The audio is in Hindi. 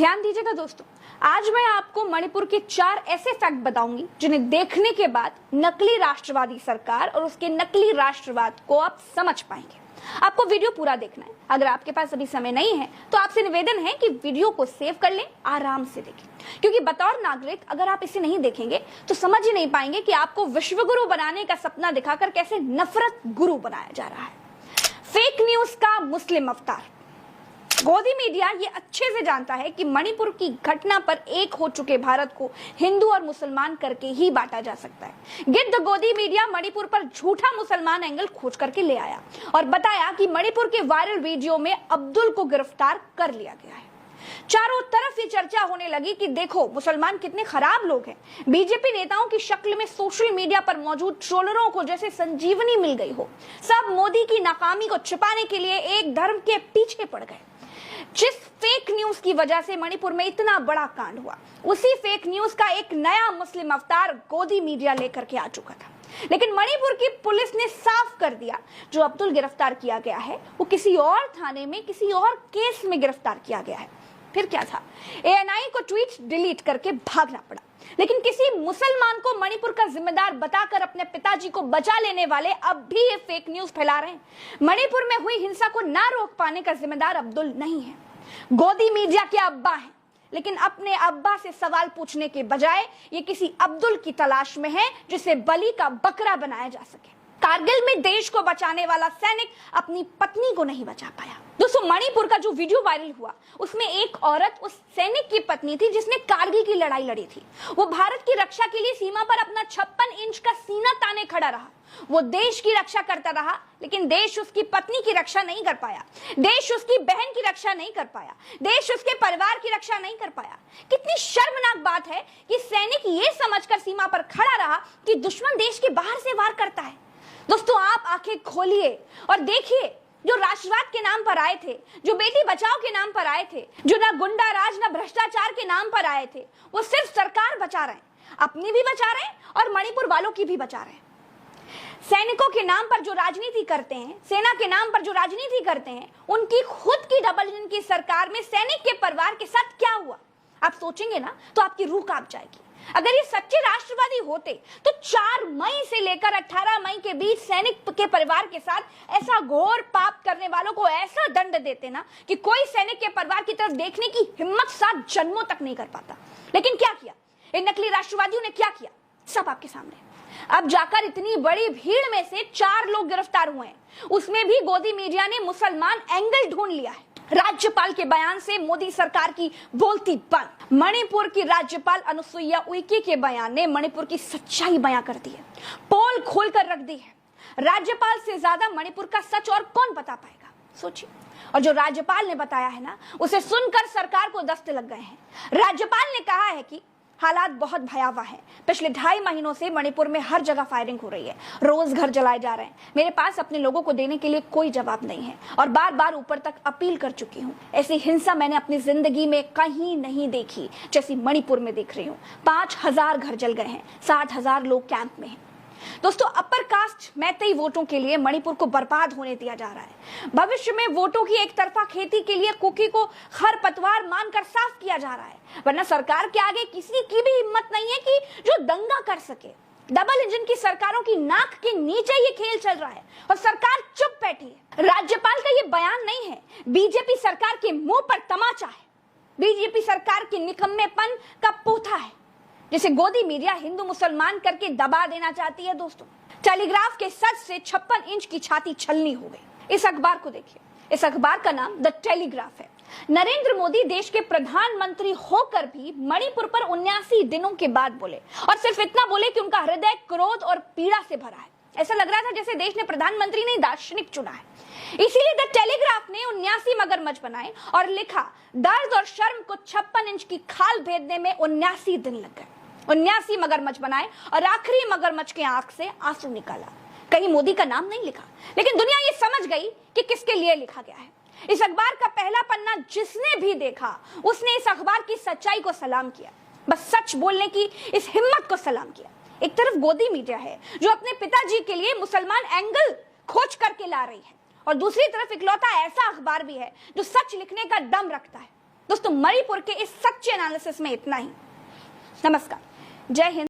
ध्यान दीजिएगा दोस्तों, आज मैं आपको मणिपुर के 4 ऐसे फैक्ट बताऊंगी जिन्हें देखने के बाद नकली राष्ट्रवादी सरकार और उसके नकली राष्ट्रवाद को आप समझ पाएंगे। आपको वीडियो पूरा देखना है। अगर आपके पास अभी समय नहीं है तो आपसे निवेदन है कि वीडियो को सेव कर लें, आराम से देखें, क्योंकि बतौर नागरिक अगर आप इसे नहीं देखेंगे तो समझ ही नहीं पाएंगे कि आपको विश्वगुरु बनाने का सपना दिखाकर कैसे नफरत गुरु बनाया जा रहा है। फेक न्यूज का मुस्लिम अवतार। गोदी मीडिया ये अच्छे से जानता है कि मणिपुर की घटना पर एक हो चुके भारत को हिंदू और मुसलमान करके ही बांटा जा सकता है। गिद्ध गोदी मीडिया मणिपुर पर झूठा मुसलमान एंगल खोज करके ले आया और बताया कि मणिपुर के वायरल वीडियो में अब्दुल को गिरफ्तार कर लिया गया है। चारों तरफ ये चर्चा होने लगी कि देखो मुसलमान कितने खराब लोग हैं। बीजेपी नेताओं की शक्ल में सोशल मीडिया पर मौजूद ट्रोलरों को जैसे संजीवनी मिल गई हो। सब मोदी की नाकामी को छिपाने के लिए एक धर्म के पीछे पड़ गए। जिस फेक न्यूज की वजह से मणिपुर में इतना बड़ा कांड हुआ, उसी फेक न्यूज का एक नया मुस्लिम अवतार गोदी मीडिया लेकर के आ चुका था। लेकिन मणिपुर की पुलिस ने साफ कर दिया, जो अब्दुल गिरफ्तार किया गया है वो किसी और थाने में किसी और केस में गिरफ्तार किया गया है। फिर क्या था, एएनआई को ट्वीट डिलीट करके भागना पड़ा। लेकिन किसी मुसलमान को मणिपुर का जिम्मेदार बताकर अपने पिताजी को बचा लेने वाले अब भी ये फेक न्यूज फैला रहे हैं। मणिपुर में हुई हिंसा को ना रोक पाने का जिम्मेदार अब्दुल नहीं है, गोदी मीडिया के अब्बा हैं। लेकिन अपने अब्बा से सवाल पूछने के बजाय ये किसी अब्दुल की तलाश में है जिसे बलि का बकरा बनाया जा सके। कारगिल में देश को बचाने वाला सैनिक अपनी पत्नी को नहीं बचा पाया। दोस्तों, मणिपुर का जो वीडियो वायरल हुआ उसमें एक औरत उस सैनिक की पत्नी थी जिसने कारगिल की लड़ाई लड़ी थी। वो भारत की रक्षा के लिए सीमा पर अपना 56 इंच का सीना ताने खड़ा रहा। वो देश की रक्षा करता रहा, लेकिन देश उसकी पत्नी की रक्षा नहीं कर पाया। देश उसकी बहन की रक्षा नहीं कर पाया। देश उसके परिवार की रक्षा नहीं कर पाया। कितनी शर्मनाक बात है कि सैनिक ये समझकर सीमा पर खड़ा रहा कि दुश्मन देश के बाहर से वार करता है। दोस्तों, आप आंखें खोलिए और देखिए, जो राष्ट्रवाद के नाम पर आए थे, जो बेटी बचाओ के नाम पर आए थे, जो ना गुंडा राज ना भ्रष्टाचार के नाम पर आए थे, वो सिर्फ सरकार बचा रहे हैं, अपनी भी बचा रहे हैं और मणिपुर वालों की भी बचा रहे हैं। सैनिकों के नाम पर जो राजनीति करते हैं, सेना के नाम पर जो राजनीति करते हैं, उनकी खुद की डबल इंजन की सरकार में सैनिक के परिवार के साथ क्या हुआ, आप सोचेंगे ना तो आपकी रूह कांप जाएगी। अगर ये सच्चे राष्ट्रवादी होते तो 4 मई से लेकर 18 मई के बीच सैनिक के परिवार के साथ ऐसा घोर पाप करने वालों को ऐसा दंड देते ना कि कोई सैनिक के परिवार की तरफ देखने की हिम्मत 7 जन्मों तक नहीं कर पाता। लेकिन क्या किया इन नकली राष्ट्रवादियों ने, क्या किया, सब आपके सामने। अब जाकर इतनी बड़ी भीड़ में से 4 लोग गिरफ्तार हुए हैं, उसमें भी गोदी मीडिया ने मुसलमान एंगल ढूंढ लिया है। राज्यपाल के बयान से मोदी सरकार की बोलती बंद। मणिपुर की राज्यपाल अनुसुईया उइके के बयान ने मणिपुर की सच्चाई बयां कर दी है, पोल खोलकर रख दी है। राज्यपाल से ज्यादा मणिपुर का सच और कौन बता पाएगा, सोचिए। और जो राज्यपाल ने बताया है ना, उसे सुनकर सरकार को दस्ते लग गए हैं। राज्यपाल ने कहा है कि हालात बहुत भयावह है। पिछले 2.5 महीनों से मणिपुर में हर जगह फायरिंग हो रही है, रोज घर जलाए जा रहे हैं। मेरे पास अपने लोगों को देने के लिए कोई जवाब नहीं है और बार बार ऊपर तक अपील कर चुकी हूँ। ऐसी हिंसा मैंने अपनी जिंदगी में कहीं नहीं देखी जैसी मणिपुर में देख रही हूँ। 5000 घर जल गए हैं, 60,000 लोग कैंप में हैं। दोस्तों, अपर कास्ट मैतेई वोटों के लिए मणिपुर को बर्बाद होने दिया जा रहा है। भविष्य में वोटों की एक तरफा खेती के लिए कुकी को खरपतवार मानकर साफ किया जा रहा है, वरना सरकार के आगे किसी की भी हिम्मत नहीं है कि जो दंगा कर सके। डबल इंजन की सरकारों की नाक के नीचे ये खेल चल रहा है और सरकार चुप बैठी है। राज्यपाल का ये बयान नहीं है, बीजेपी सरकार के मुंह पर तमाचा है, बीजेपी सरकार के निकम्मेपन का पोथा है, जिसे गोदी मीडिया हिंदू मुसलमान करके दबा देना चाहती है। दोस्तों, टेलीग्राफ के सच से 56 इंच की छाती छलनी हो गई। इस अखबार को देखिए, इस अखबार का नाम द टेलीग्राफ है। नरेंद्र मोदी देश के प्रधानमंत्री होकर भी मणिपुर पर 79 दिनों के बाद बोले, और सिर्फ इतना बोले कि उनका हृदय क्रोध और पीड़ा से भरा है। ऐसा लग रहा था जैसे देश ने प्रधानमंत्री नहीं दार्शनिक चुना है। इसीलिए द टेलीग्राफ ने 79 मगरमच्छ बनाए और लिखा, दर्द और शर्म को 56 इंच की खाल भेदने में 79 दिन लग गए। 79 मगरमच्छ बनाए और आखिरी मगरमच्छ के आंख से आंसू निकाला। कहीं मोदी का नाम नहीं लिखा, लेकिन दुनिया ये समझ गई कि किसके लिए लिखा गया है। इस अखबार का पहला पन्ना जिसने भी देखा उसने इस अखबार की सच्चाई को सलाम किया, बस सच बोलने की इस हिम्मत को सलाम किया। एक तरफ गोदी मीडिया है जो अपने पिताजी के लिए मुसलमान एंगल खोज करके ला रही है, और दूसरी तरफ इकलौता ऐसा अखबार भी है जो सच लिखने का दम रखता है। दोस्तों, मणिपुर के इस सच्चे एनालिसिस में इतना ही। नमस्कार, जय हिंद।